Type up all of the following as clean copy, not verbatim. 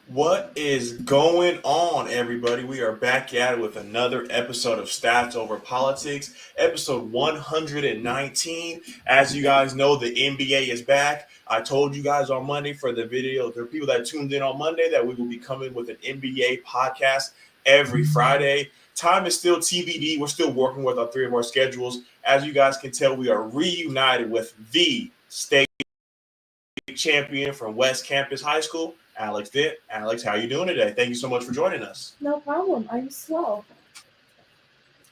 What is going on, everybody? We are back at it with another episode of Stats Over Politics, episode 119. As you guys know, the NBA is back. I told you guys on Monday for the video, there are people that tuned in on Monday that we will be coming with an NBA podcast every Friday. Time is still TBD. We're still working with our three of our schedules. As you guys can tell, we are reunited with the state champion from West Campus High School, Alex Dent. Alex, how are you doing today? Thank you so much for joining us. No problem. I'm slow.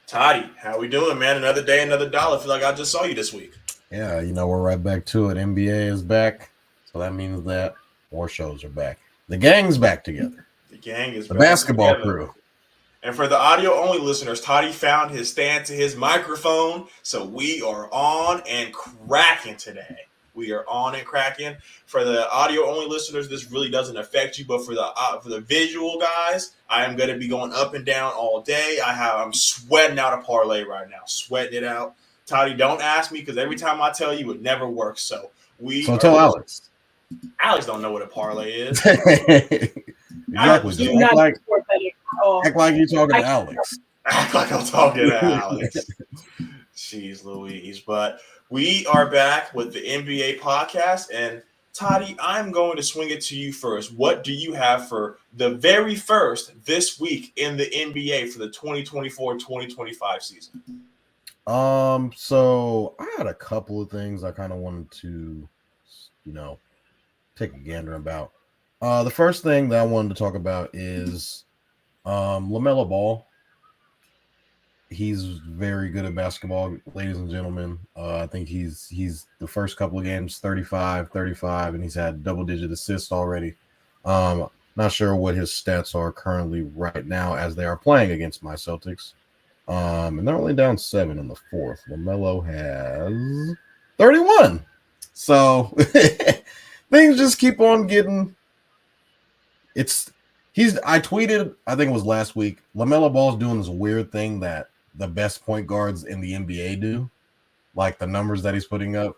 Totty, how we doing, man? Another day, another dollar. I feel like I just saw you this week. Yeah, we're right back to it. NBA is back, so that means that more shows are back. The gang's back together. The gang is the back basketball together. crew. And for the audio-only listeners, Totty found his stand to his microphone, so we are on and cracking today. We are on and cracking. For the audio-only listeners, this really doesn't affect you, but for the visual guys, I am going to be going up and down all day. I'm sweating out a parlay right now, sweating it out. Toddy, don't ask me because every time I tell you, it never works. So tell Alex. Alex don't know what a parlay is. Exactly. Act like you're talking to Alex. Act like I'm talking to Alex. Jeez Louise. But we are back with the NBA podcast. And Toddy, I'm going to swing it to you first. What do you have for the very first this week in the NBA for the 2024-2025 season? So I had a couple of things I kind of wanted to, take a gander about. The first thing that I wanted to talk about is LaMelo Ball. He's very good at basketball, ladies and gentlemen. I think he's the first couple of games 35, and he's had double-digit assists already. Not sure what his stats are currently right now as they are playing against my Celtics. And they're only down 7 in the fourth. LaMelo has 31. So things just keep on getting. I tweeted, I think it was last week, LaMelo Ball's doing this weird thing that the best point guards in the NBA do, like the numbers that he's putting up.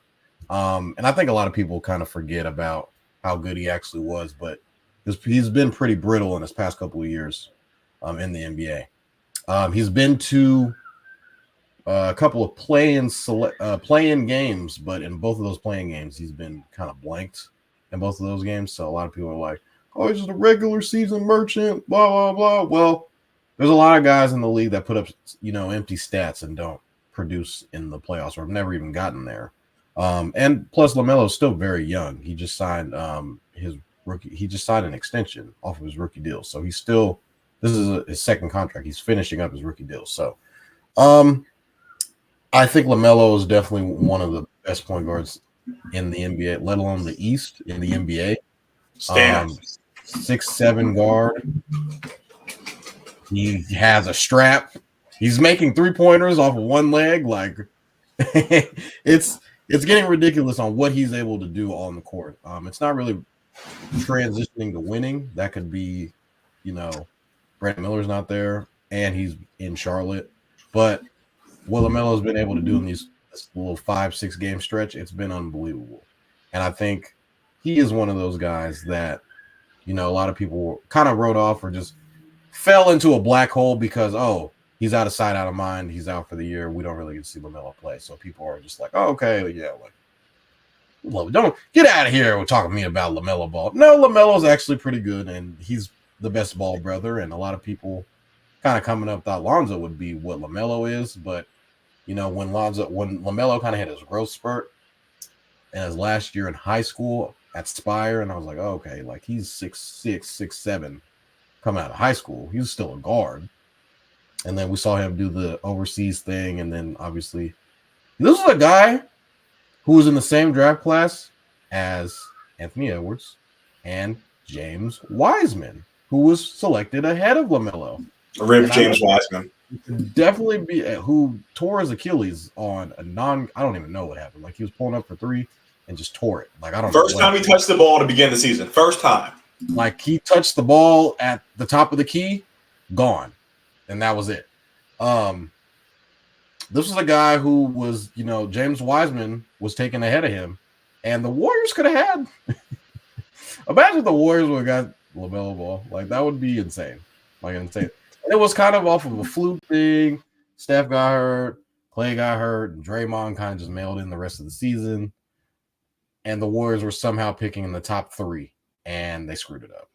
And I think a lot of people kind of forget about how good he actually was, but he's been pretty brittle in his past couple of years in the NBA. He's been to a couple of play-in games, but in both of those play-in games, he's been kind of blanked in both of those games. So a lot of people are like, oh, he's just a regular season merchant, blah, blah, blah. Well, there's a lot of guys in the league that put up, empty stats and don't produce in the playoffs or have never even gotten there. And plus, LaMelo is still very young. He just signed an extension off of his rookie deal. So this is his second contract. He's finishing up his rookie deal. So I think LaMelo is definitely one of the best point guards in the NBA, let alone the East in the NBA. 6'7" guard. He has a strap. He's making 3-pointers off of one leg. Like it's getting ridiculous on what he's able to do on the court. It's not really transitioning to winning. That could be, Brandon Miller's not there and he's in Charlotte. But what LaMelo's been able to do in this little 5-6 game stretch, it's been unbelievable. And I think he is one of those guys that, a lot of people kind of wrote off or just fell into a black hole because, he's out of sight, out of mind. He's out for the year. We don't really get to see LaMelo play. So people are just like, oh, okay, yeah, don't get out of here with talking to me about LaMelo Ball. No, LaMelo's actually pretty good, and he's the best ball brother. And a lot of people kind of coming up thought Lonzo would be what LaMelo is. But, when LaMelo kind of had his growth spurt in his last year in high school at Spire, and I was like, oh, okay, like he's 6'6", 6'7", coming out of high school. He's still a guard. And then we saw him do the overseas thing. And then obviously this is a guy who was in the same draft class as Anthony Edwards and James Wiseman, who was selected ahead of LaMelo. Rip James Wiseman. Definitely who tore his Achilles on I don't even know what happened. Like he was pulling up for 3 and just tore it. Like I don't know. First time he touched the ball to begin the season. First time. Like he touched the ball at the top of the key, gone. And that was it. This was a guy who was, James Wiseman was taken ahead of him, and the Warriors could have had. Imagine the Warriors would have got LaMelo Ball. Like that would be insane. Like insane. And it was kind of off of a fluke thing. Steph got hurt, Clay got hurt, and Draymond kind of just mailed in the rest of the season. And the Warriors were somehow picking in the top 3, and they screwed it up.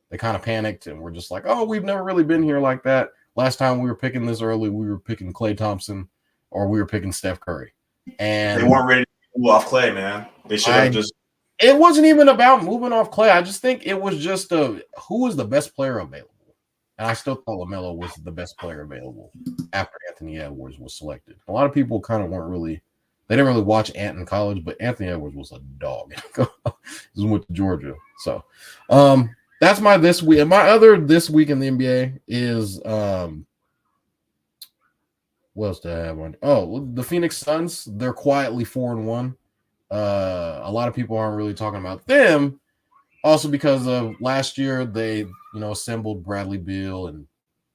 They kind of panicked and were just like, oh, we've never really been here like that. Last time we were picking this early, we were picking Klay Thompson or we were picking Steph Curry. And they weren't ready to move off Clay, man. They should have just. It wasn't even about moving off Clay. I just think it was just who was the best player available. And I still thought LaMelo was the best player available after Anthony Edwards was selected. A lot of people kind of they didn't really watch Ant in college, but Anthony Edwards was a dog. He went to Georgia. So that's my this week. And my other this week in the NBA is what else do I have on? Oh, the Phoenix Suns. They're quietly 4-1. A lot of people aren't really talking about them. Also because of last year, they assembled Bradley Beal and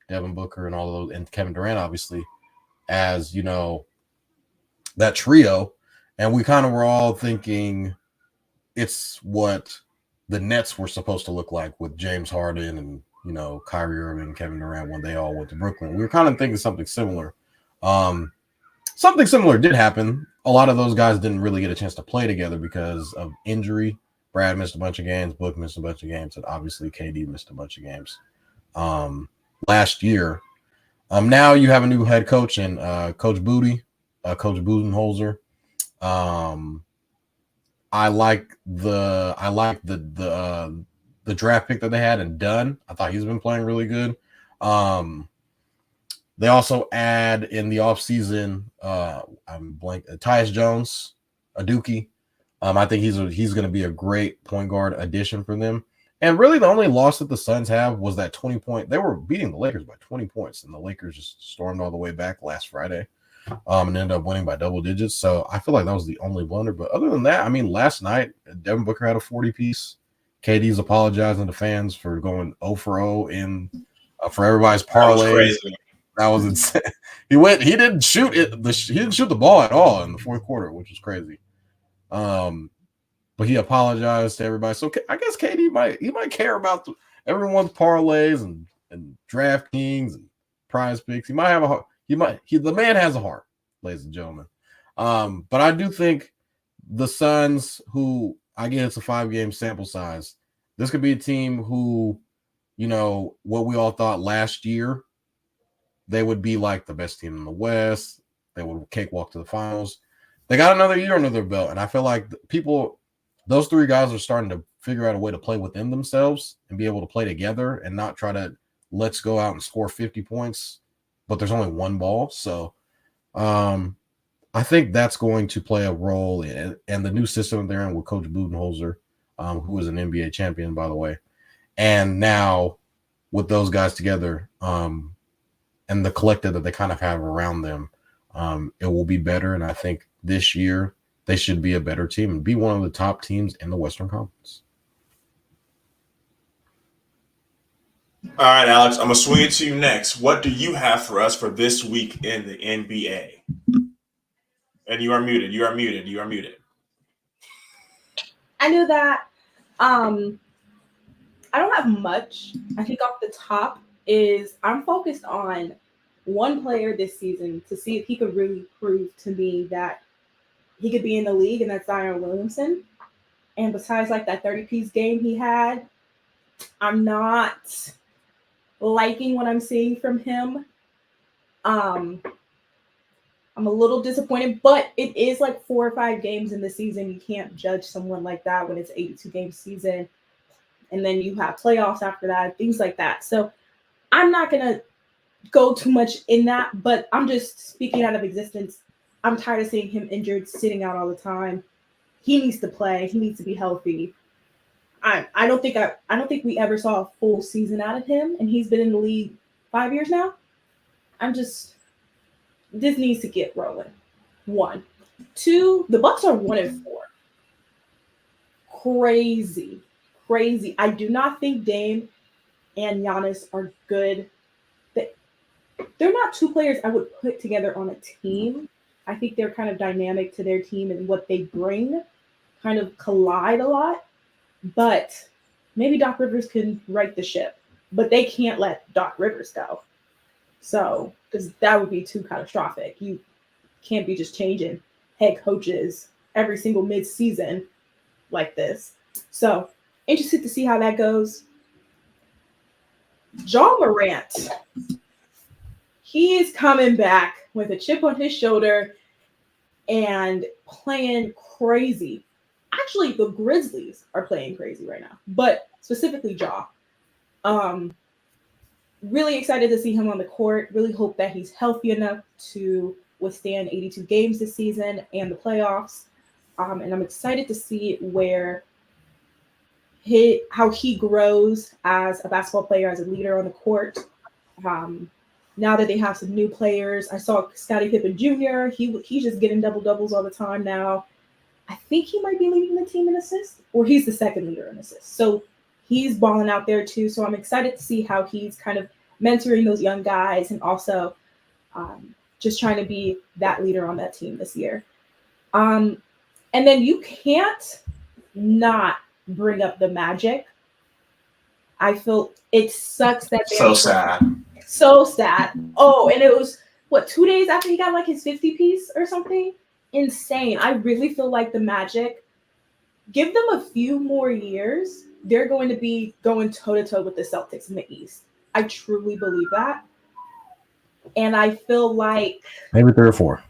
Devin Booker and all of those, and Kevin Durant, obviously, as that trio. And we kind of were all thinking it's what the Nets were supposed to look like with James Harden and Kyrie Irving and Kevin Durant when they all went to Brooklyn. We were kind of thinking something similar. Something similar did happen. A lot of those guys didn't really get a chance to play together because of injury. Brad missed a bunch of games. Book missed a bunch of games. And obviously KD missed a bunch of games last year. Now you have a new head coach and Coach Booty, Coach Budenholzer. I like the draft pick that they had and Dunn. I thought he's been playing really good. They also add in the offseason, Tyus Jones, a Dookie. I think he's going to be a great point guard addition for them. And really the only loss that the Suns have was that 20-point. They were beating the Lakers by 20 points, and the Lakers just stormed all the way back last Friday and ended up winning by double digits. So I feel like that was the only blunder. But other than that, I mean, last night, Devin Booker had a 40-piece. KD's apologizing to fans for going 0 for 0 in for everybody's parlays. That was insane. He didn't shoot it. He didn't shoot the ball at all in the fourth quarter, which was crazy. But he apologized to everybody. So I guess KD might care about everyone's parlays and DraftKings and prize picks. He might have a heart. The man has a heart, ladies and gentlemen. But I do think the Suns, who I get it's a 5-game sample size, this could be a team who, what we all thought last year, they would be like the best team in the West. They would cakewalk to the finals. They got another year under their belt, and I feel like those 3 guys are starting to figure out a way to play within themselves and be able to play together and not try to let's go out and score 50 points, but there's only one ball. So I think that's going to play a role in and the new system they're in with Coach Budenholzer, who is an NBA champion, by the way. And now with those guys together and the collective that they kind of have around them, it will be better. And I think this year they should be a better team and be one of the top teams in the Western Conference. All right, Alex, I'm going to swing it to you next. What do you have for us for this week in the NBA? And you are muted. I knew that. I don't have much. I think off the top is I'm focused on one player this season to see if he could really prove to me that he could be in the league, and that's Zion Williamson. And besides like that 30-piece game he had, I'm not liking what I'm seeing from him. I'm a little disappointed, but it is like 4 or 5 games in the season. You can't judge someone like that when it's 82-game season. And then you have playoffs after that, things like that. So I'm not going to go too much in that, but I'm just speaking out of existence. I'm tired of seeing him injured, sitting out all the time. He needs to play. He needs to be healthy. I don't think we ever saw a full season out of him, and he's been in the league 5 years now. This needs to get rolling. 1. 2, the Bucks are 1-4. Crazy. I do not think Dame and Giannis are good. They're not 2 players I would put together on a team. I think they're kind of dynamic to their team and what they bring kind of collide a lot. But maybe Doc Rivers can right the ship, but they can't let Doc Rivers go. So, because that would be too catastrophic. You can't be just changing head coaches every single mid-season like this. So, interested to see how that goes. John Morant, he is coming back with a chip on his shoulder and playing crazy. Actually, the Grizzlies are playing crazy right now, but specifically Ja. Really excited to see him on the court. Really hope that he's healthy enough to withstand 82 games this season and the playoffs. And I'm excited to see how he grows as a basketball player, as a leader on the court. Now that they have some new players, I saw Scottie Pippen Jr. He's just getting double doubles all the time now. I think he might be leading the team in assists, or he's the second leader in assists. So he's balling out there too. So I'm excited to see how he's kind of mentoring those young guys and also just trying to be that leader on that team this year. And then you can't not bring up the Magic. I feel it sucks that so sad. So sad. Oh, and it was 2 days after he got like his 50 piece or something? Insane. I really feel like the Magic, give them a few more years, they're going to be going toe-to-toe with the Celtics in the East. I truly believe that. And I feel like maybe 3 or 4.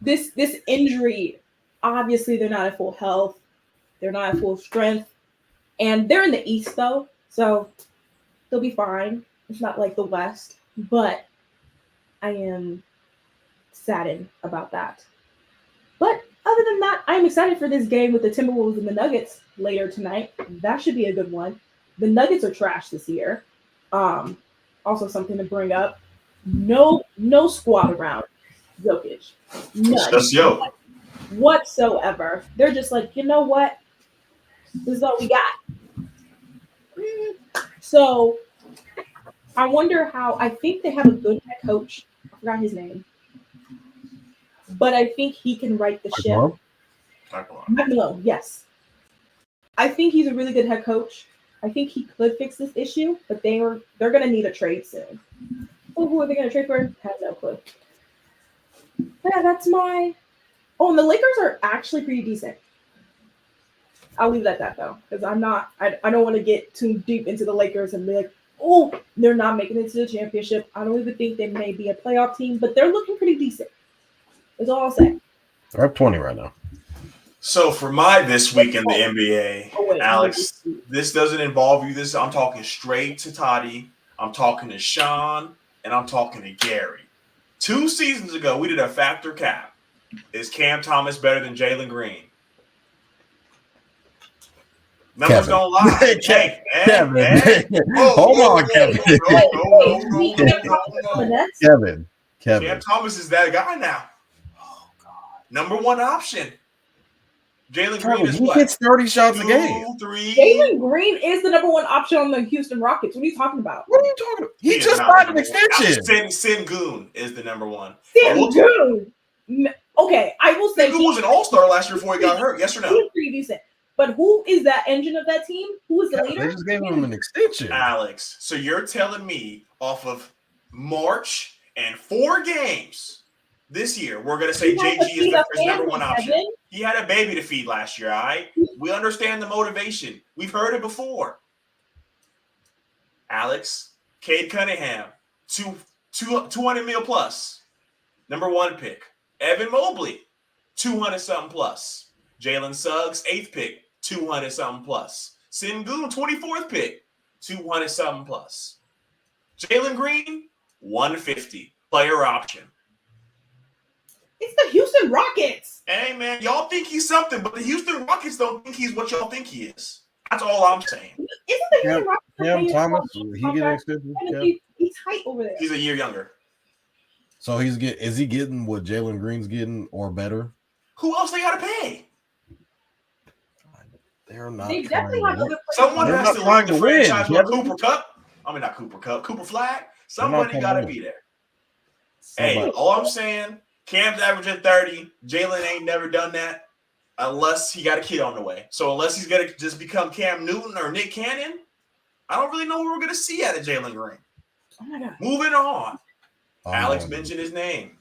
This injury, obviously they're not at full health. They're not at full strength. And they're in the East though, so they'll be fine. It's not like the West, but I am saddened about that. But other than that, I'm excited for this game with the Timberwolves and the Nuggets later tonight. That should be a good one. The Nuggets are trash this year. Also something to bring up. No squad around Jokic. None. Just yo. Whatsoever. They're just like, you know what? This is all we got. So I wonder how. I think they have a good head coach. I forgot his name. But I think he can right the ship. Mike Malone, yes. I think he's a really good head coach. I think he could fix this issue, but they're going to need a trade soon. Oh, who are they going to trade for? I have no clue. Yeah, that's my... Oh, and the Lakers are actually pretty decent. I'll leave it at that, though, because I don't want to get too deep into the Lakers and be like, oh, they're not making it to the championship. I don't even think they may be a playoff team, but they're looking pretty decent. That's all I'll say. They're up 20 right now. So for my this week in the NBA, Alex, this doesn't involve you. I'm talking straight to Totty. I'm talking to Shaun, and I'm talking to Gary. 2 seasons ago, we did a factor cap. Is Cam Thomas better than Jalen Green? Numbers don't lie. Kevin. Hold on, Kevin. Kevin. Cam Thomas is that guy now. Oh, God. Number 1 option. Jalen Green is he gets 30 shots a game. 3. Jalen Green is the number 1 option on the Houston Rockets. What are you talking about? What are you talking about? He just signed an extension. Sengun is the number 1. Sengun. Okay, I will say Sengun was an all-star last year before he got hurt. Yes or no? He's pretty decent. But who is that engine of that team? Who is the leader? They just gave him an extension. Alex, so you're telling me off of March and 4 games this year, we're going to say JG is the number 1 option. Kevin. He had a baby to feed last year, all right? We understand the motivation. We've heard it before. Alex, Cade Cunningham, 200 mil plus. Number 1 pick. Evan Mobley, 200-something plus. Jalen Suggs, 8th pick, 200-something plus. Sengun, 24th pick, 200-something plus. Jalen Green, 150. Player option. It's the Houston Rockets. Hey, man, y'all think he's something, but the Houston Rockets don't think he's what y'all think he is. That's all I'm saying. Isn't the Houston Rockets? Cam Thomas, he get an extension? He's tight over there. He's a year younger. So is he getting what Jalen Green's getting or better? Who else they got to pay? They're not. They definitely have other players. Someone has to lead the franchise with Cooper Cup. I mean, not Cooper Cup. Cooper Flag. Somebody got to be there. Hey, all I'm saying, Cam's averaging 30. Jalen ain't never done that. unless he got a kid on the way. So unless he's going to just become Cam Newton or Nick Cannon, I don't really know what we're going to see out of Jalen Green. Oh my God. Moving on. Alex going mentioned his name.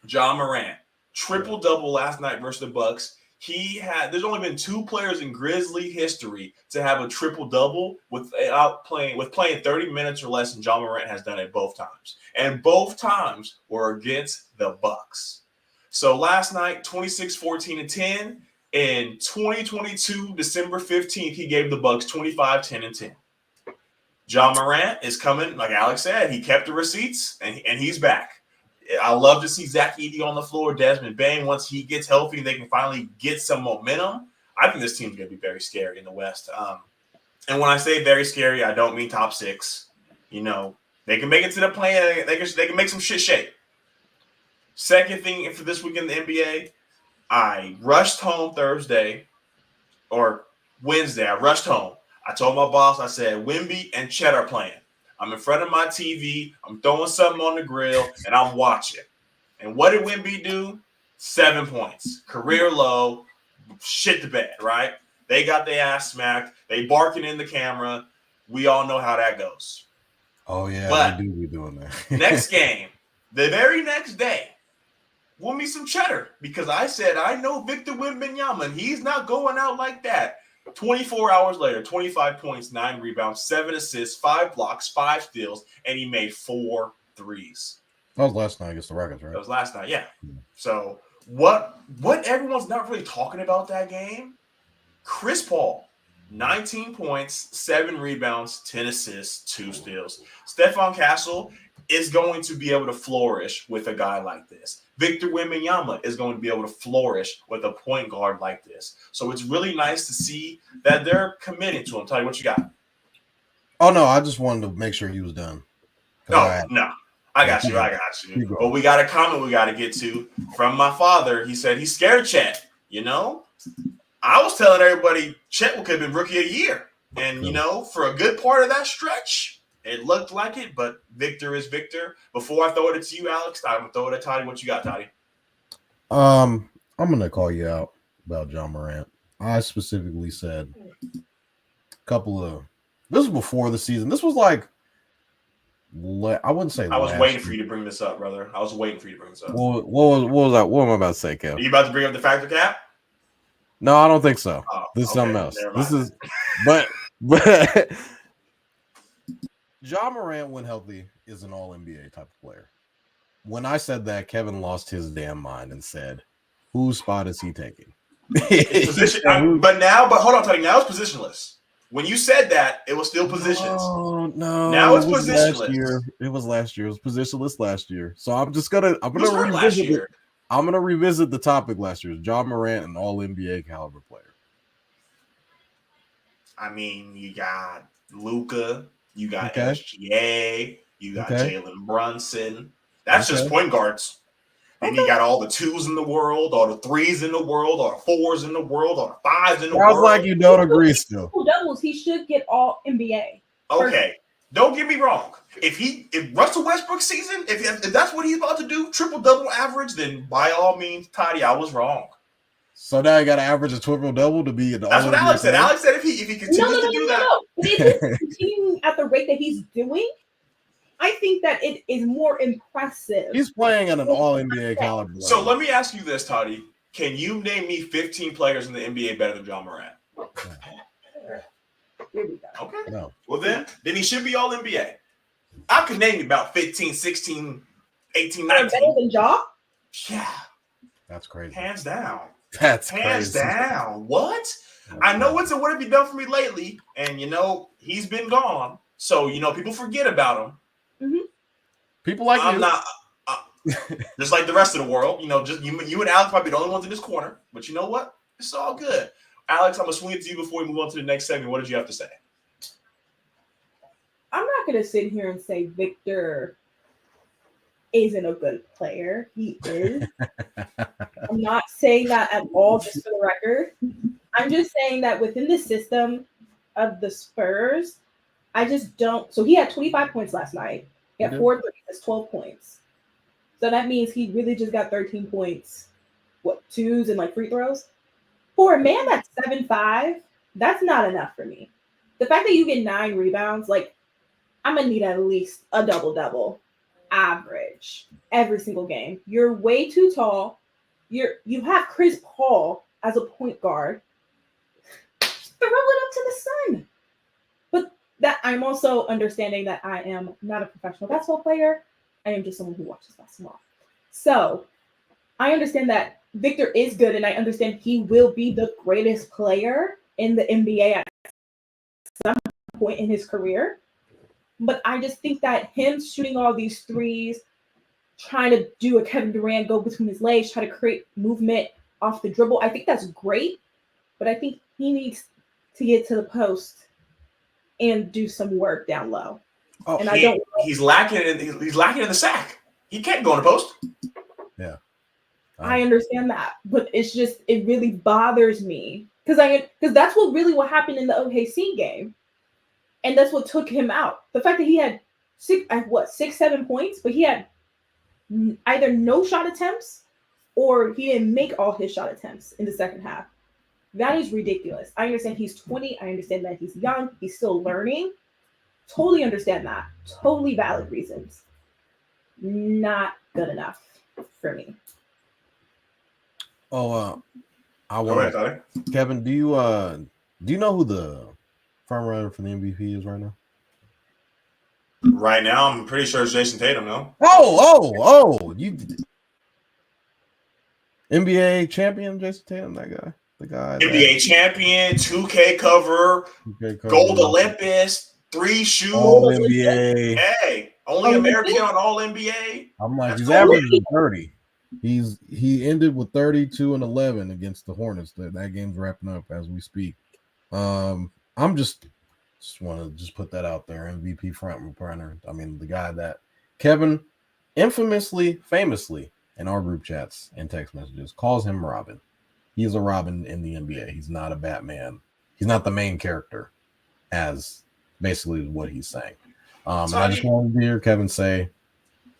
John Morant. Triple-double last night versus the Bucks. There's only been 2 players in Grizzly history to have a triple-double playing 30 minutes or less, and John Morant has done it both times. And both times were against the Bucks. So last night, 26, 14, and 10. In 2022, December 15th, he gave the Bucks 25, 10, and 10. John Morant is coming, like Alex said. He kept the receipts, and he's back. I love to see Zach Edey on the floor, Desmond Bane. Once he gets healthy, they can finally get some momentum. I think this team's going to be very scary in the West. And when I say very scary, I don't mean top 6. You know, they can make it to the play. They can make some shit shake. Second thing for this week in the NBA, I rushed home Thursday or Wednesday. I rushed home. I told my boss, I said, Wemby and Chet are playing. I'm in front of my TV. I'm throwing something on the grill, and I'm watching. And what did Wemby do? 7 points. Career low. Shit the bed, right? They got their ass smacked. They barking in the camera. We all know how that goes. Oh, yeah, but they do be doing that. Next game, the very next day, won me some cheddar because I said, I know Victor Wembanyama, and he's not going out like that. 24 hours later, 25 points, 9 rebounds, 7 assists, 5 blocks, 5 steals, and he made 4 threes. That was last night against the Rockets, right? That was last night, yeah. So what everyone's not really talking about that game, Chris Paul, 19 points, 7 rebounds, 10 assists, 2 steals. Stephon Castle is going to be able to flourish with a guy like this. Victor Wembanyama is going to be able to flourish with a point guard like this. So it's really nice to see that they're committing to him. Tell you what you got. Oh, no, I just wanted to make sure he was done. No, I got you. But we got a comment we got to get to from my father. He said he's scared of Chet. You know, I was telling everybody Chet could have been rookie of the year. And, you know, for a good part of that stretch, it looked like it, but Victor is Victor. Before I throw it to you, Alex, I'm going to throw it at Totty. What you got, Totty? I'm going to call you out about John Morant. I specifically said a couple of – this was before the season. This was like – I wouldn't say I was waiting for you to bring this up, brother. I was waiting for you to bring this up. What was that? What am I about to say, Kev? Are you about to bring up the factor cap? No, I don't think so. Oh, this is something else. This is – but – John Morant, when healthy, is an all-NBA type of player. When I said that, Kevin lost his damn mind and said, whose spot is he taking? But hold on, Tony. Now it's positionless. When you said that, it was still positions. Oh, no. Now it's positionless. It was last year. It was positionless last year. So I'm gonna revisit it. I'm gonna revisit the topic last year. John Morant, an all-NBA caliber player. I mean, you got Luka. You got SGA. You got Jalen Brunson. That's just point guards. Then you got all the 2s in the world, all the 3s in the world, all the 4s in the world, all the 5s in the world. Sounds like you don't agree still. Doubles, he should get all NBA. Okay. Don't get me wrong. If Russell Westbrook's season, if that's what he's about to do, triple-double average, then by all means, Toddy, I was wrong. So now you got to average a triple-double to be an all-NBA. That's what Alex said. Alex said if he continues to do that. No. If he's continuing at the rate that he's doing, I think that it is more impressive. He's playing at an all-NBA caliber level. So let me ask you this, Toddy. Can you name me 15 players in the NBA better than John Morant? Here we go. Okay. No. Well, then he should be all NBA. I could name you about 15, 16, 18, 19. Better than Ja? Yeah. That's crazy. Hands down. That's Hands crazy. down. What? I know it's a what have you done for me lately? And, he's been gone. So, people forget about him. Mm-hmm. People like I'm you. not just like the rest of the world. Just you and Alex might be the only ones in this corner. But you know what? It's all good. Alex, I'm going to swing it to you before we move on to the next segment. What did you have to say? I'm not going to sit here and say Victor isn't a good player. He is. I'm not saying that at all, just for the record. I'm just saying that within the system of the Spurs, I just don't. So he had 25 points last night. He had 4 threes. That's 12 points. So that means he really just got 13 points. What, 2s and free throws? For a man that's 7'5", that's not enough for me. The fact that you get 9 rebounds, like, I'm gonna need at least a double average every single game. You're way too tall. You have Chris Paul as a point guard. Throw it up to the sun. But that I'm also understanding that I am not a professional basketball player. I am just someone who watches basketball. So I understand that Victor is good, and I understand he will be the greatest player in the NBA at some point in his career. But I just think that him shooting all these threes, trying to do a Kevin Durant, go between his legs, try to create movement off the dribble, I think that's great. But I think he needs to get to the post and do some work down low. Oh, and he's lacking in the sack. He can't go in the post. Yeah. I understand that, but it really bothers me because that's what happened in the OKC game, and that's what took him out. The fact that he had 6-7 points, but he had either no shot attempts or he didn't make all his shot attempts in the second half. That is ridiculous. I understand he's 20. I understand that he's young. He's still learning. Totally understand that. Totally valid reasons. Not good enough for me. Oh, I want Kevin. Do you know who the front runner for the MVP is right now? Right now, I'm pretty sure it's Jason Tatum. No. Oh! You NBA champion, Jason Tatum, that guy. The guy. NBA champion, 2K cover, Gold Olympus, 3 shoes. All NBA. Hey, only American on All NBA. I'm like, he's averaging 30. He ended with 32 and 11 against the Hornets. That game's wrapping up as we speak. I'm just want to put that out there. MVP front runner. I mean, the guy that Kevin famously in our group chats and text messages calls him Robin. He's a Robin in the NBA. He's not a Batman. He's not the main character, as basically what he's saying. And I just wanted to hear Kevin say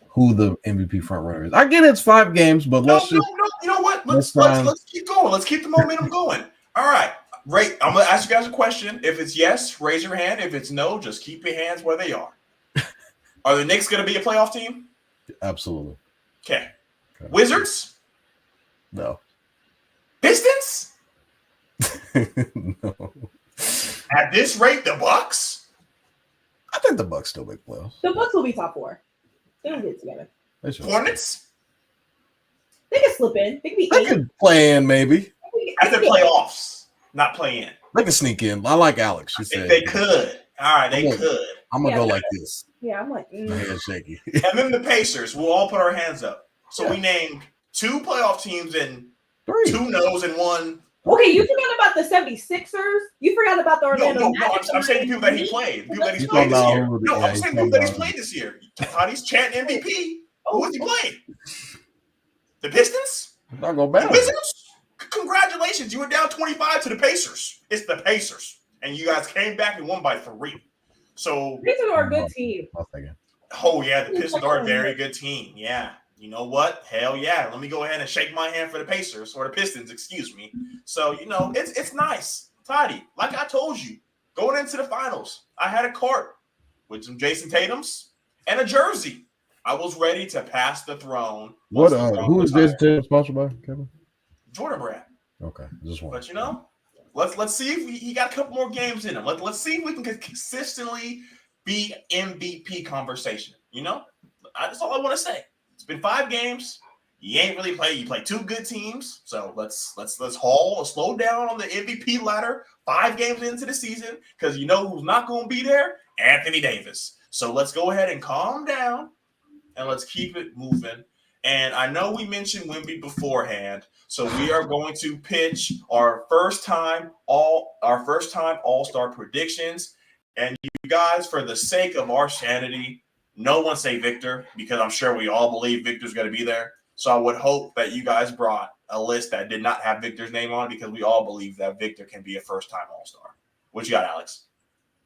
who the MVP front runner is. I get it's 5 games, but let's you know what? Let's keep going. Let's keep the momentum going. All right. Right. I'm gonna ask you guys a question. If it's yes, raise your hand. If it's no, just keep your hands where they are. Are the Knicks gonna be a playoff team? Absolutely. Okay. Wizards? No. Pistons? No. At this rate, the Bucks? I think the Bucks still make playoffs. The Bucks will be top 4. They'll get together. Hornets? They can slip in. They can be 8. They could play in maybe. At the playoffs, not play in. They can sneak in. I like Alex. She said they could. All right, they could. I'm gonna go like this. Yeah, I'm like my head shaky. And then the Pacers. We'll all put our hands up. So we named 2 playoff teams and 2 no's and 1. Okay, you forgot about the 76ers. You forgot about the Orlando Magic. I'm saying the people that he played. The people that he's played this year. No, I'm saying the people that he's played this year. Totty's chanting MVP. Who has he played? The Pistons? Not gonna bad. The Wizards? Congratulations. You were down 25 to the Pacers. It's the Pacers. And you guys came back and won by 3. So Pistons are a good team. Oh, yeah, the Pistons are a very good team. Yeah. You know what? Hell yeah. Let me go ahead and shake my hand for the Pacers or the Pistons, excuse me. So, it's nice. Totty, like I told you, going into the finals, I had a cart with some Jason Tatums and a jersey. I was ready to pass the throne. Who is Jason Tatum sponsored by, Kevin? Jordan Brand. Okay. Just one. But let's see if he got a couple more games in him. Let's see if we can consistently be MVP conversation. That's all I want to say. It's been 5 games. You ain't really played. You played 2 good teams. So let's slow down on the MVP ladder 5 games into the season, because you know who's not going to be there? Anthony Davis. So let's go ahead and calm down and let's keep it moving. And I know we mentioned Wemby beforehand, so we are going to pitch our first time All-Star predictions. And you guys, for the sake of our sanity, no one say Victor, because I'm sure we all believe Victor's going to be there. So I would hope that you guys brought a list that did not have Victor's name on it, because we all believe that Victor can be a first-time All-Star. What you got, Alex?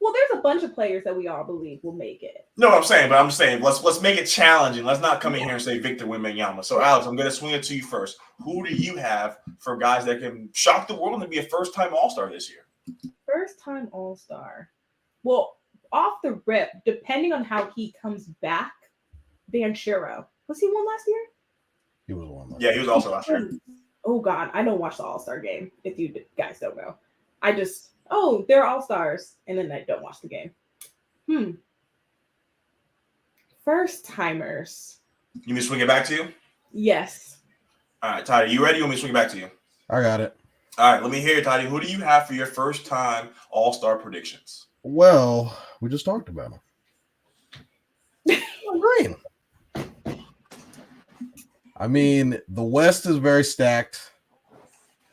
Well, there's a bunch of players that we all believe will make it. No, I'm saying, but I'm saying let's make it challenging. Let's not come in here and say Victor Wembanyama. So, Alex, I'm going to swing it to you first. Who do you have for guys that can shock the world and be a first-time All-Star this year? First-time All-Star. Well, off the rip, depending on how he comes back, Banchero. Was he one last year? He was one. Yeah, he was also last year. Oh, God. I don't watch the All-Star game, if you guys don't know. I just, they're All-Stars, and then I don't watch the game. First-timers. You want me to swing it back to you? Yes. All right, Toddy, you ready? You want me to swing it back to you? I got it. All right, let me hear it, Toddy. Who do you have for your first-time All-Star predictions? Well, we just talked about him. Green. I mean, the West is very stacked.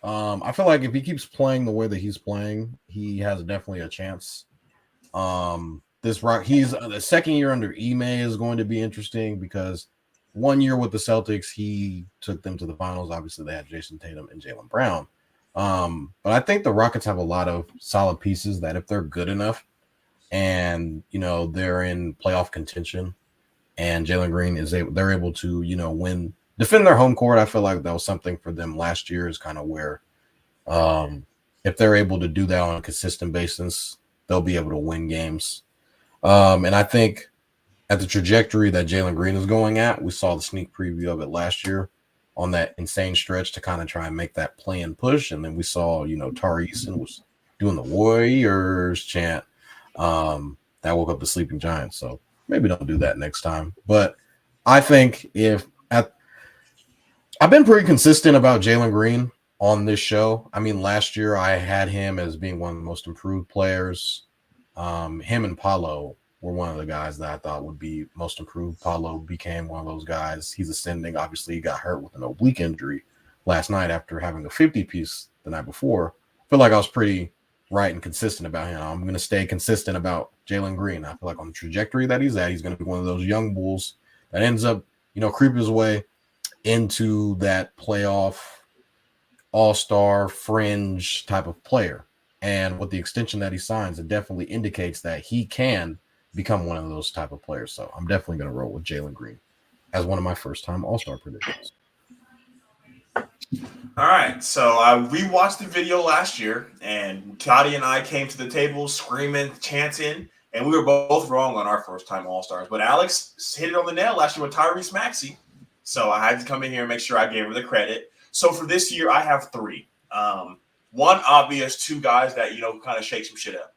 I feel like if he keeps playing the way that he's playing, he has definitely a chance. He's the second year under Ime is going to be interesting because 1 year with the Celtics, he took them to the finals. Obviously, they had Jason Tatum and Jaylen Brown. But I think the Rockets have a lot of solid pieces that if they're good enough and, they're in playoff contention and Jalen Green they're able to, defend their home court. I feel like that was something for them last year is kind of where if they're able to do that on a consistent basis, they'll be able to win games. And I think at the trajectory that Jalen Green is going at, we saw the sneak preview of it last year on that insane stretch to kind of try and make that play and push. And then we saw, Tari Eason was doing the Warriors chant that woke up the sleeping giants. So maybe don't do that next time. But I think I've been pretty consistent about Jalen Green on this show. I mean, last year I had him as being one of the most improved players. Him and Paulo were one of the guys that I thought would be most improved. Paulo became one of those guys. He's ascending. Obviously, he got hurt with an oblique injury last night after having a 50-piece the night before. I feel like I was pretty right and consistent about him. I'm going to stay consistent about Jalen Green. I feel like on the trajectory that he's at, he's going to be one of those young bulls that ends up, creeping his way into that playoff all-star fringe type of player. And with the extension that he signs, it definitely indicates that he can become one of those type of players. So I'm definitely going to roll with Jalen Green as one of my first-time All-Star predictions. All right, so I rewatched the video last year, and Toddy and I came to the table screaming, chanting, and we were both wrong on our first-time All-Stars. But Alex hit it on the nail last year with Tyrese Maxey. So I had to come in here and make sure I gave her the credit. So for this year, I have three. One obvious, two guys that, kind of shake some shit up.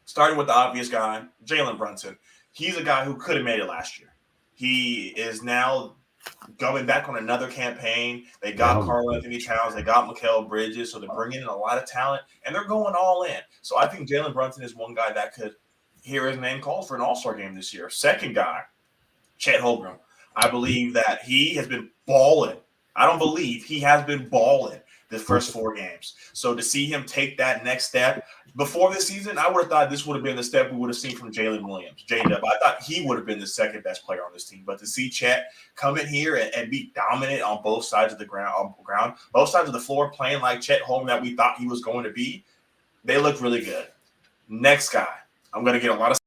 Starting with the obvious guy, Jalen Brunson. He's a guy who could have made it last year. He is now going back on another campaign. They got Karl Anthony Towns. They got Mikal Bridges. So they're bringing in a lot of talent, and they're going all in. So I think Jalen Brunson is one guy that could hear his name called for an all-star game this year. Second guy, Chet Holmgren. I believe that he has been balling. I don't believe he has been balling the first 4 games. So to see him take that next step before this season, I would have thought this would have been the step we would have seen from Jalen Williams. J-Dub, I thought he would have been the second best player on this team. But to see Chet come in here and be dominant on both sides of the ground, both sides of the floor, playing like Chet Holmgren that we thought he was going to be, they look really good. Next guy, I'm going to get a lot of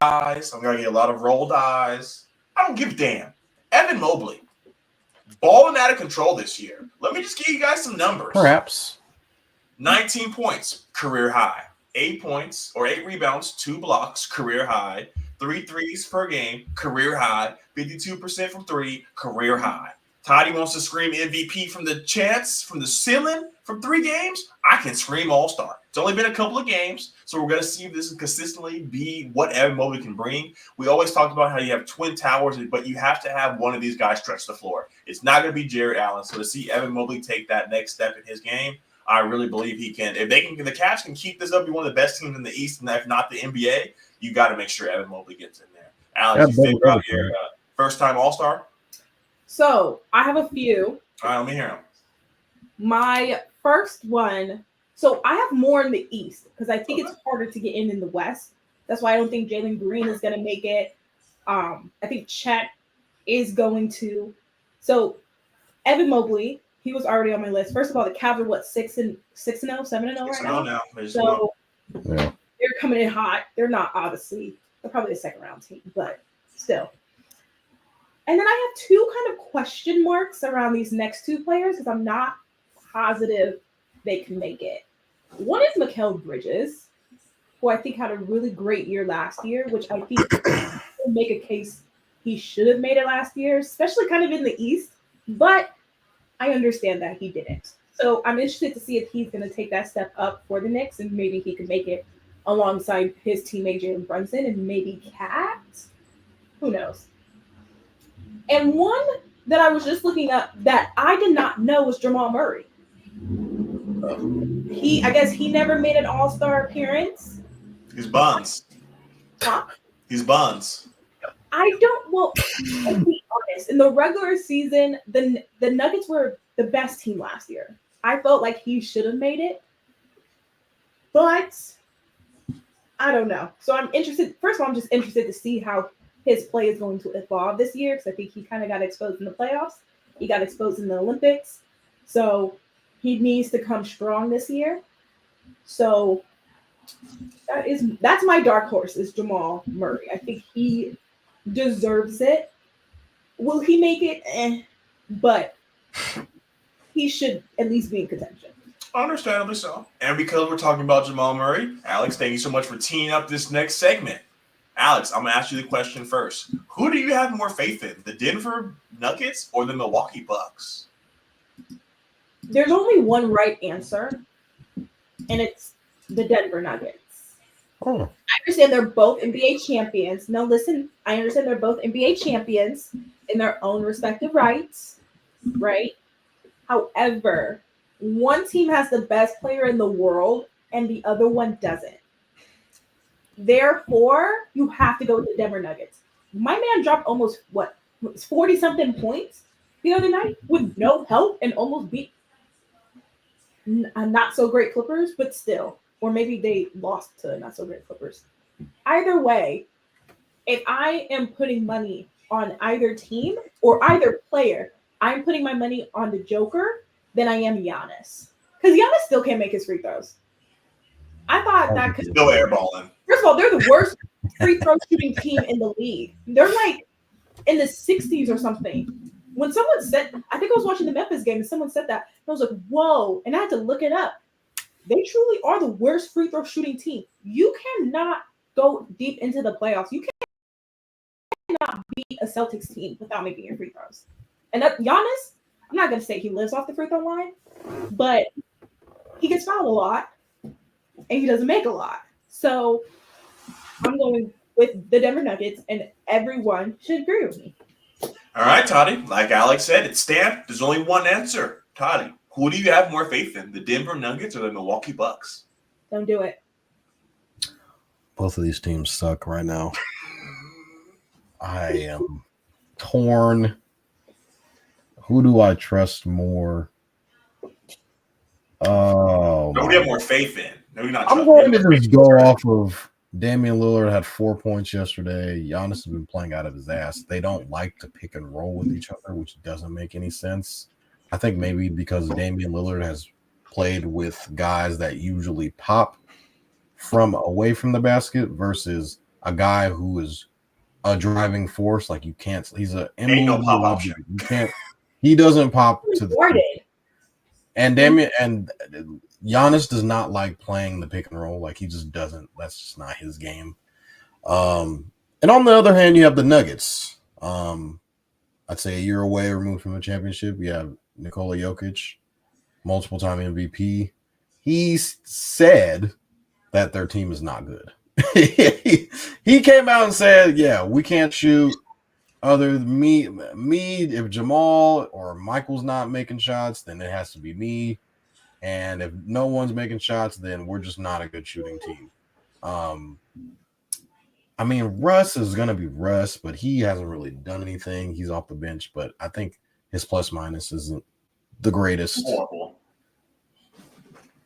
eyes. I'm going to get a lot of rolled eyes. I don't give a damn. Evan Mobley, balling out of control this year. Let me just give you guys some numbers. Perhaps. 19 points, career high. 8 points or 8 rebounds, 2 blocks, career high. 3 threes per game, career high. 52% from 3, career high. Toddy wants to scream MVP from the from the ceiling from 3 games. I can scream all-star. It's only been a couple of games, so we're going to see if this can consistently be what Evan Mobley can bring. We always talked about how you have twin towers, but you have to have one of these guys stretch the floor. It's not going to be Jared Allen. So to see Evan Mobley take that next step in his game, I really believe he can. If the Cavs can keep this up, be one of the best teams in the East, and if not the NBA, you got to make sure Evan Mobley gets in there. Alex, you think about your first-time All-Star? So I have a few. All right, let me hear them. My first one. So I have more in the East because I think it's harder to get in the West. That's why I don't think Jalen Green is going to make it. I think Chet is going to. So Evan Mobley, he was already on my list. First of all, the Cavs are 6-0, 7-0 right now. Now. So they're they're coming in hot. They're not, obviously. They're probably a second-round team, but still. And then I have two kind of question marks around these next two players because I'm not positive they can make it. One is Mikal Bridges, who I think had a really great year last year, which I think will make a case he should have made it last year, especially kind of in the East. But I understand that he didn't. So I'm interested to see if he's going to take that step up for the Knicks and maybe he can make it alongside his teammate Jalen Brunson and maybe Cat. Who knows? And one that I was just looking up that I did not know was Jamal Murray. I guess he never made an All-Star appearance. He's buns. Huh? He's buns. Let's be honest. In the regular season, the Nuggets were the best team last year. I felt like he should have made it. But I don't know. So I'm interested. First of all, I'm just interested to see how his play is going to evolve this year because I think he kind of got exposed in the playoffs. He got exposed in the Olympics. So he needs to come strong this year. So that's my dark horse is Jamal Murray. I think he deserves it. Will he make it? But he should at least be in contention. Understandably so. And because we're talking about Jamal Murray, Alex, thank you so much for teeing up this next segment. Alex, I'm going to ask you the question first. Who do you have more faith in, the Denver Nuggets or the Milwaukee Bucks? There's only one right answer, and it's the Denver Nuggets. Oh. I understand they're both NBA champions. No, listen, I understand they're both NBA champions in their own respective rights, right? However, one team has the best player in the world, and the other one doesn't. Therefore, you have to go with the Denver Nuggets. My man dropped almost, 40-something points the other night with no help and almost beat a not-so-great Clippers, but still. Or maybe they lost to not-so-great Clippers. Either way, if I am putting money on either team or either player, I'm putting my money on the Joker than I am Giannis. Because Giannis still can't make his free throws. I thought that could still airballing. First of all, they're the worst free throw shooting team in the league. They're like in the 60s or something. When someone said, I think I was watching the Memphis game and someone said that, I was like, whoa. And I had to look it up. They truly are the worst free throw shooting team. You cannot go deep into the playoffs. You cannot beat a Celtics team without making your free throws. And that Giannis, I'm not going to say he lives off the free throw line, but he gets fouled a lot and he doesn't make a lot. So I'm going with the Denver Nuggets, and everyone should agree with me. All right, Totty. Like Alex said, it's stamped. There's only one answer. Totty, who do you have more faith in, the Denver Nuggets or the Milwaukee Bucks? Don't do it. Both of these teams suck right now. I am torn. Who do I trust more? Oh, who do you have more faith in? No, you're not. I'm going to just go off of Damian Lillard had 4 points yesterday. Giannis has been playing out of his ass. They don't like to pick and roll with each other, which doesn't make any sense. I think maybe because Damian Lillard has played with guys that usually pop from away from the basket versus a guy who is a driving force. Like you can't. He's an no pop option. You can't. He doesn't pop to the. And Damian and Giannis does not like playing the pick and roll. Like he just doesn't. That's just not his game. And on the other hand, you have the Nuggets. I'd say a year away removed from a championship. You have Nikola Jokic, multiple-time MVP. He said that their team is not good. He came out and said, "Yeah, we can't shoot. Other than me, if Jamal or Michael's not making shots, then it has to be me. And if no one's making shots, then we're just not a good shooting team." I mean, Russ is going to be Russ, but he hasn't really done anything. He's off the bench, but I think his plus-minus isn't the greatest. Horrible.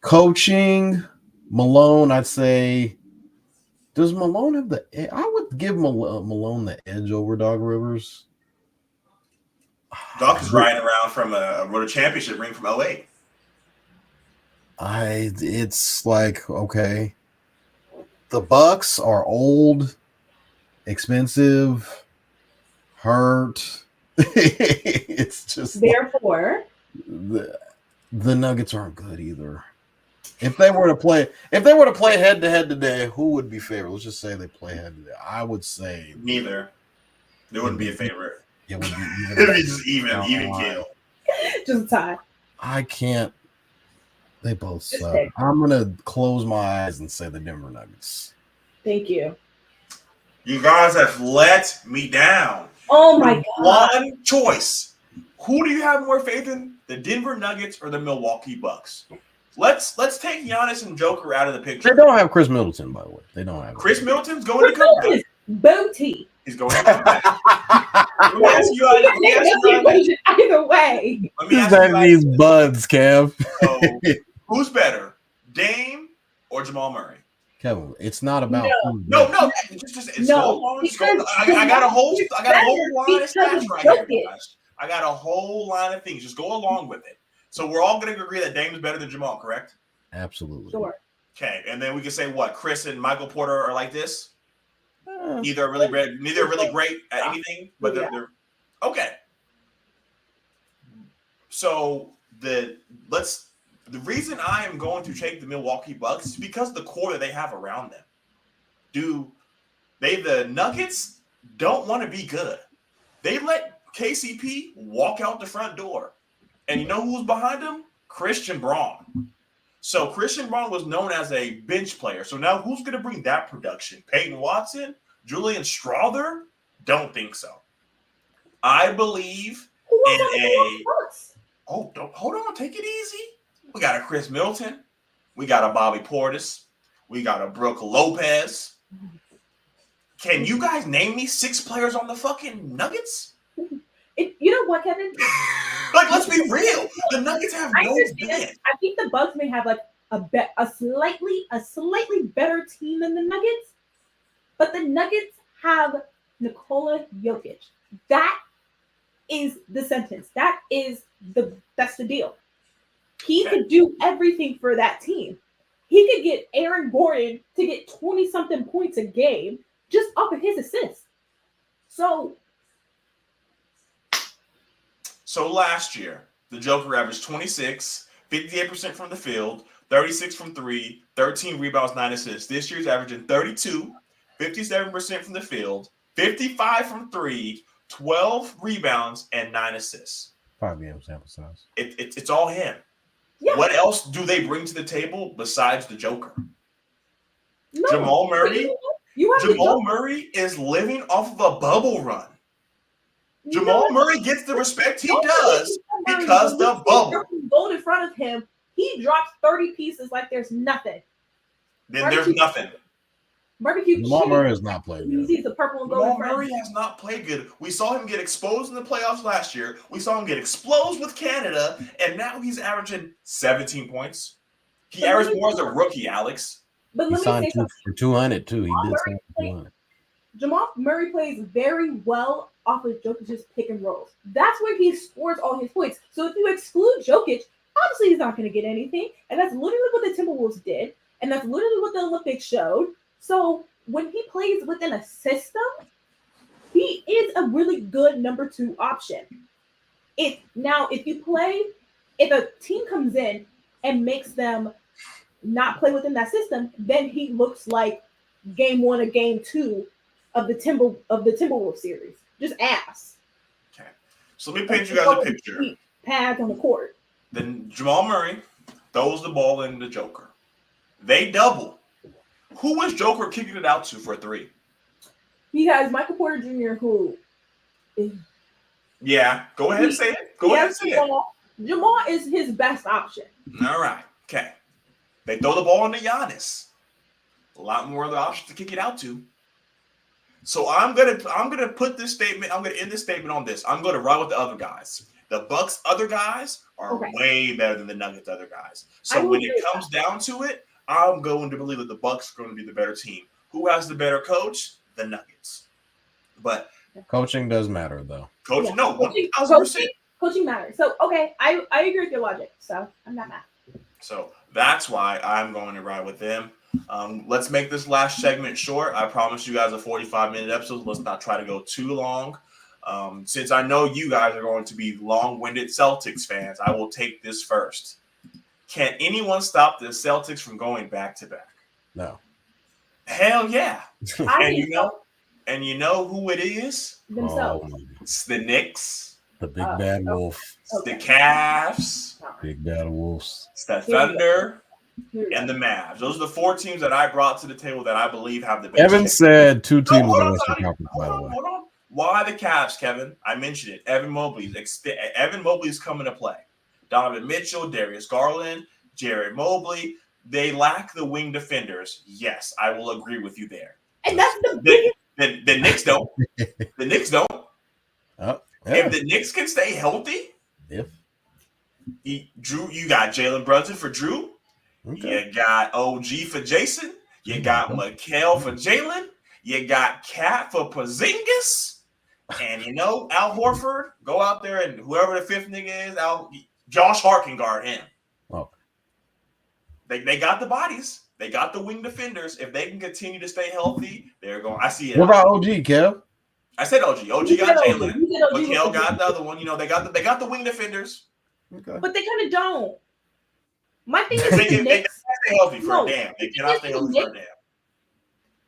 Coaching, Malone, I'd say. Does Malone have the edge? I would give Malone the edge over Doc Rivers. Doc is riding around from a championship ring from LA. It's like, okay. The Bucks are old, expensive, hurt. It's just Therefore, the Nuggets aren't good either. If they were to play head to head today, who would be favored? Let's just say they play head to head. I would say neither. There wouldn't be a favorite. it would be It'd be just even kill. just a tie. I can't. They both Just suck. pick. I'm gonna close my eyes and say the Denver Nuggets. Thank you. You guys have let me down. Oh my god. One choice. Who do you have more faith in? The Denver Nuggets or the Milwaukee Bucks? Let's take Giannis and Joker out of the picture. They don't have Chris Middleton, by the way. They don't have Chris Middleton's going to come back. Booty. He's going to come back. Let me ask you Either way. Let me ask you guys these buds, Kev. So, who's better, Dame or Jamal Murray? Kevin, it's not about No. Just it's No, go along. Just go, because I got a whole line of because stats of right here, Jokic. guys. I got a whole line of things. Just go along with it. So we're all going to agree that Dame is better than Jamal, correct? Absolutely. Sure. Okay, and then we can say what? Chris and Michael Porter are like this. Neither are really great at anything, but they're okay. So the reason I am going to take the Milwaukee Bucks is because of the core that they have around them. The Nuggets don't want to be good. They let KCP walk out the front door. And you know who was behind him? Christian Braun. So Christian Braun was known as a bench player. So now who's going to bring that production? Peyton Watson? Julian Strawther? Don't think so. I believe in a – hold on. Take it easy. We got a Chris Middleton. We got a Bobby Portis. We got a Brook Lopez. Can you guys name me 6 players on the fucking Nuggets? You know what, Kevin? Like, let's be real. The Nuggets have no I think the Bucks may have like a slightly better team than the Nuggets, but the Nuggets have Nikola Jokic. That is the sentence. That's the deal. He could do everything for that team. He could get Aaron Gordon to get 20-something points a game just off of his assists. So last year, the Joker averaged 26, 58% from the field, 36 from 3, 13 rebounds, 9 assists. This year's averaging 32, 57% from the field, 55 from 3, 12 rebounds, and 9 assists. 5 game sample size. It's all him. Yeah. What else do they bring to the table besides the Joker? No. Jamal Murray? Jamal Murray is living off of a bubble run. Jamal Murray gets the respect he does because the bubble. Gold in front of him, he drops 30 pieces like there's nothing. Then there's nothing. Jamal Murray has not played good. He's the purple and gold. Jamal Murray has not played good. We saw him get exposed in the playoffs last year. We saw him get exposed with Canada, and now he's averaging 17 points. He averaged more as a rookie, Alex. But He let me signed say something. for 200 too. He did sign for 200. Jamal Murray plays very well off of Jokic's pick and rolls. That's where he scores all his points. So if you exclude Jokic, obviously he's not going to get anything. And that's literally what the Timberwolves did. And that's literally what the Olympics showed. So when he plays within a system, he is a really good number 2 option. If a team comes in and makes them not play within that system, then he looks like game 1 or game 2 of the Timberwolves series. Just ass. Okay. So let me paint you guys a picture. Pads on the court. Then Jamal Murray throws the ball in the Joker. They double. Who is Joker kicking it out to for a 3? He has Michael Porter Jr. who is... Yeah, go ahead and say it. Go ahead and say it. Jamal is his best option. All right. Okay. They throw the ball into Giannis. A lot more other options to kick it out to. So I'm gonna put this statement. I'm gonna end this statement on this. I'm gonna ride with the other guys. The Bucks' other guys are way better than the Nuggets' other guys. So when it comes down to it, I'm going to believe that the Bucks are going to be the better team. Who has the better coach? The Nuggets. But coaching does matter, though. Coaching matters. So I agree with your logic. So I'm not mad. So that's why I'm going to ride with them. Let's make this last segment short. I promise you guys a 45-minute episode. Let's not try to go too long. Since I know you guys are going to be long-winded Celtics fans, I will take this first. Can anyone stop the Celtics from going back-to-back? No. Hell yeah. And you know who it is? Themselves. It's the Knicks. The big bad wolf. It's the Cavs. Big bad wolves. It's the Thunder. And the Mavs. Those are the 4 teams that I brought to the table that I believe have the best. Evan said 2 teams in the Western Conference, by the way. Hold on. Why the Cavs, Kevin? I mentioned it. Evan Mobley's coming to play. Donovan Mitchell, Darius Garland, Jared Mobley. They lack the wing defenders. Yes, I will agree with you there. And that's the biggest. The Knicks don't. The Knicks don't. Oh, yeah. If the Knicks can stay healthy, you got Jalen Brunson for Drew. Okay. You got OG for Jason. You got Mikal for Jalen. You got Cat for Porzingis. And Al Horford, go out there and whoever the 5th nigga is, Josh Hart can guard him. Oh. They got the bodies. They got the wing defenders. If they can continue to stay healthy, they're going. I see it. What about OG, Kev? I said OG. OG got Jalen. Mikal got the other one. They got the wing defenders. Okay. But they kind of don't. My thing is they cannot stay healthy for a damn. They cannot stay healthy for a damn.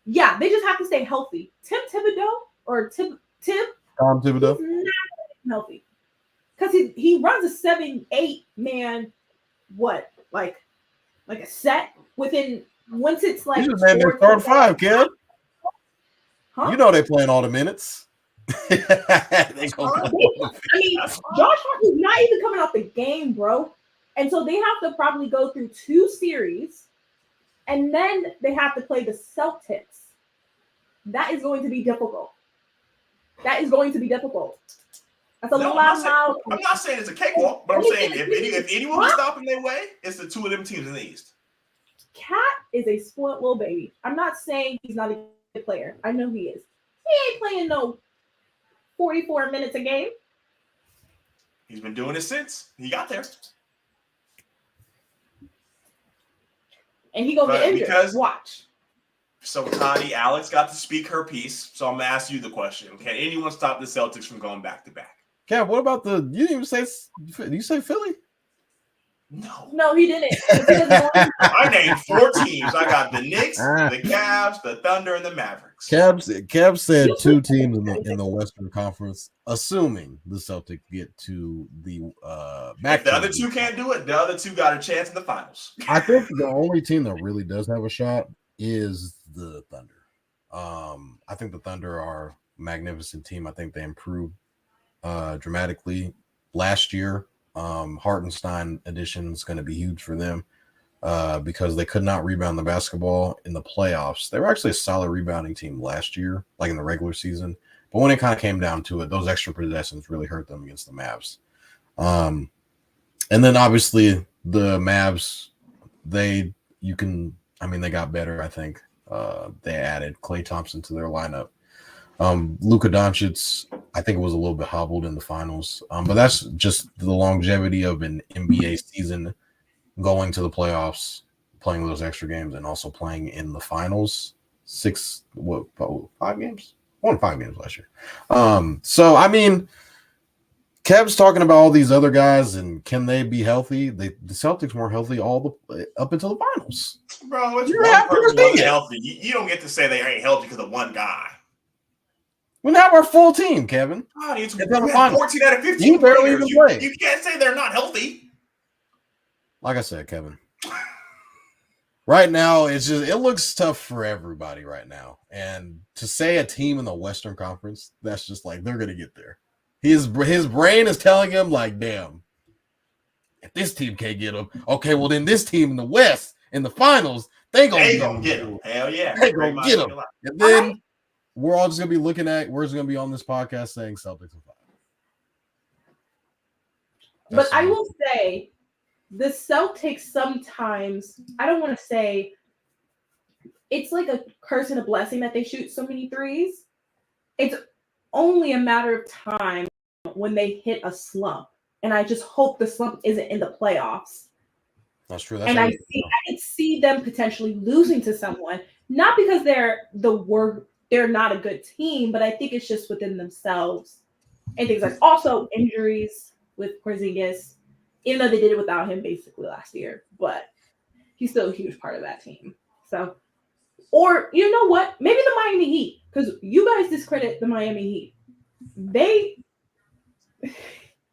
Yeah, they just have to stay healthy. Tim Thibodeau or Tom Thibodeau. He's not healthy. Because he runs a 7-8 man, like a set within once it's like. You just made their start 5, kid. Huh? You know they playing all the minutes. I mean, Josh Hart is not even coming off the game, bro. And so they have to probably go through 2 series, and then they have to play the Celtics. That is going to be difficult. That's a lot. I'm not saying it's a cakewalk, but I'm saying if anyone is stopping their way, it's the 2 of them teams in the East. Cat is a spoiled little baby. I'm not saying he's not a good player. I know he is. He ain't playing no 44 minutes a game. He's been doing it since he got there. And he gonna get injured. Watch. So Totty, Alex got to speak her piece. So I'm gonna ask you the question: can anyone stop the Celtics from going back to back? Kev, what about you didn't even say? Did you say Philly? No, he didn't. I named 4 teams. I got the Knicks, the Cavs, the Thunder, and the Mavericks. Kev said 2 teams in the Western Conference, assuming the Celtics get to the back. If the other 2 can't do it, the other 2 got a chance in the finals. I think the only team that really does have a shot is the Thunder. I think the Thunder are a magnificent team. I think they improved dramatically last year. Hartenstein addition is going to be huge for them because they could not rebound the basketball in the playoffs. They were actually a solid rebounding team last year, like in the regular season. But when it kind of came down to it, those extra possessions really hurt them against the Mavs. And then obviously the Mavs, they got better, I think. They added Klay Thompson to their lineup. Luka Doncic, I think it was a little bit hobbled in the finals. But that's just the longevity of an NBA season, going to the playoffs, playing those extra games, and also playing in the finals. 5 games? Won 5 games last year. So, I mean, Kev's talking about all these other guys, and can they be healthy? The Celtics weren't healthy up until the finals. Bro, it's one person wasn't healthy. You don't get to say they ain't healthy because of one guy. We have our full team, Kevin. God, it's 14 out of 15 you barely even play. You can't say they're not healthy. Like I said, Kevin. Right now, it looks tough for everybody right now. And to say a team in the Western Conference, that's just like they're gonna get there. His brain is telling him, like, damn, if this team can't get him, okay, well then this team in the West in the finals, they gonna get him. Hell yeah, they gonna get him. And then we're all just gonna be we're just gonna be on this podcast saying Celtics in 5. But I will say, the Celtics sometimes, I don't want to say it's like a curse and a blessing that they shoot so many threes. It's only a matter of time when they hit a slump. And I just hope the slump isn't in the playoffs. That's true. That's And I can see them potentially losing to someone, not because they're not a good team, but I think it's just within themselves and things like also injuries with Porzingis, even though they did it without him basically last year, but he's still a huge part of that team. So, or you know what? Maybe the Miami Heat, because you guys discredit the Miami Heat.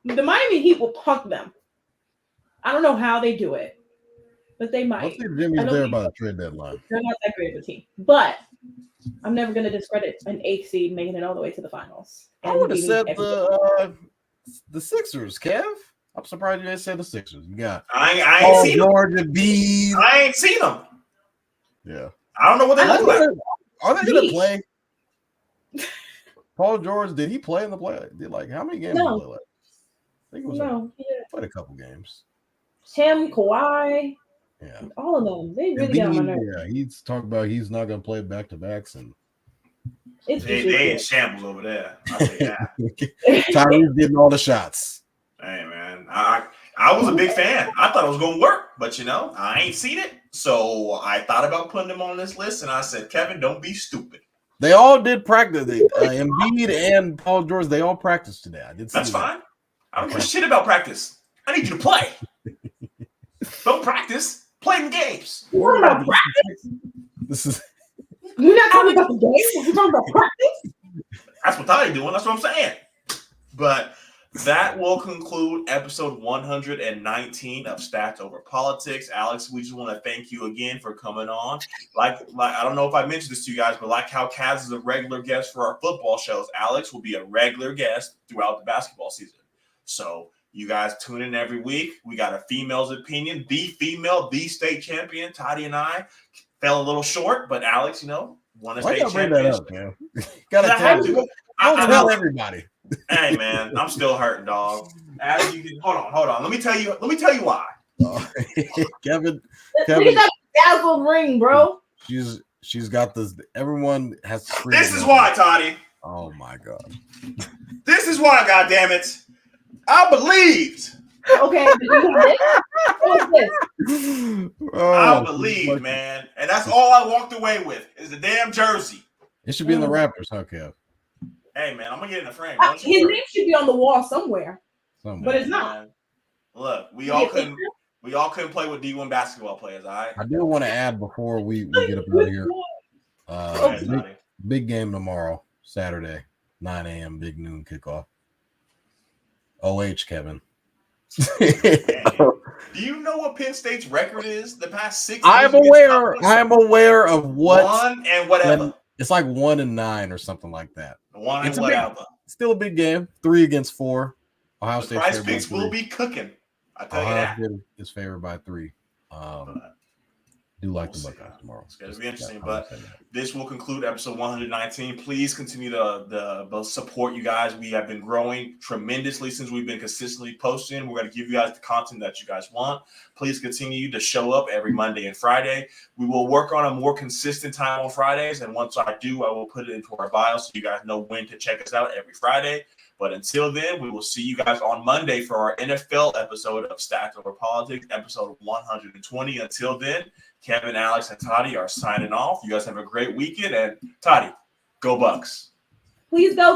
The Miami Heat will punk them. I don't know how they do it, but they might. I'll see if Jimmy's there by the trade deadline. They're not that great of a team, but I'm never going to discredit an 8th seed making it all the way to the finals. I would have said the Sixers, Kev. I'm surprised you didn't say the Sixers. You got I ain't seen George and Embiid. I ain't seen them. Yeah. I don't know what they look like. Are they going to play? Paul George, did he play in the play? How many games did he play? I think it was he played a couple games. Him, Kawhi, all of them. They really got on my nerves. Yeah, he's talking about he's not going to play back-to-backs, and they in shambles over there. I'll say that. Tyrese getting all the shots. Hey man, I was a big fan. I thought it was going to work, but I ain't seen it. So I thought about putting them on this list, and I said, Kevin, don't be stupid. They all did practice. Embiid and Paul George, they all practiced today. I did see That's fine. I don't give a shit about practice. I need you to play. Don't practice. Play in games. What about practice? We're not talking about the game. We're talking about practice. That's what Totty doing. That's what I'm saying. But that will conclude episode 119 of Stats Over Politics. Alex, we just want to thank you again for coming on. Like I don't know if I mentioned this to you guys, but like how Kaz is a regular guest for our football shows, Alex will be a regular guest throughout the basketball season. So you guys tune in every week. We got a female's opinion. The state champion, Totty and I, fell a little short, but Alex, won a state championship. I'll tell everybody. Hey man, I'm still hurting, dog. As you can, hold on. Let me tell you why. Kevin, look at that dazzled ring, bro. She's got this. Everyone has to scream. This is why, Totty. Oh my god. This is why, goddammit. I believed. Okay, what's this? I believed, man. And that's all I walked away with is the damn jersey. It should be in the Raptors, huh, Kev? Hey, man, I'm going to get in the frame. His name should be on the wall somewhere. But it's not. Man. Look, we all couldn't play with D1 basketball players, all right? I do want to add before we get up out of here. Big game tomorrow, Saturday, 9 a.m., big noon kickoff. Kevin. Do you know what Penn State's record is the past 6 years? I'm aware of what. 1 and whatever. It's like 1-9 or something like that. 1 and whatever. Still a big game. 3 against 4. Ohio State. Prize Picks will be cooking. I tell you that. Ohio State is favored by 3. Do like the Buckeyes tomorrow. It's going to be interesting, but this will conclude episode 119. Please continue to support you guys. We have been growing tremendously since we've been consistently posting. We're going to give you guys the content that you guys want. Please continue to show up every Monday and Friday. We will work on a more consistent time on Fridays, and once I do, I will put it into our bio so you guys know when to check us out every Friday. But until then, we will see you guys on Monday for our NFL episode of Stats Over Politics, episode 120. Until then, Kevin, Alex, and Totty are signing off. You guys have a great weekend. And Totty, go Bucks. Please go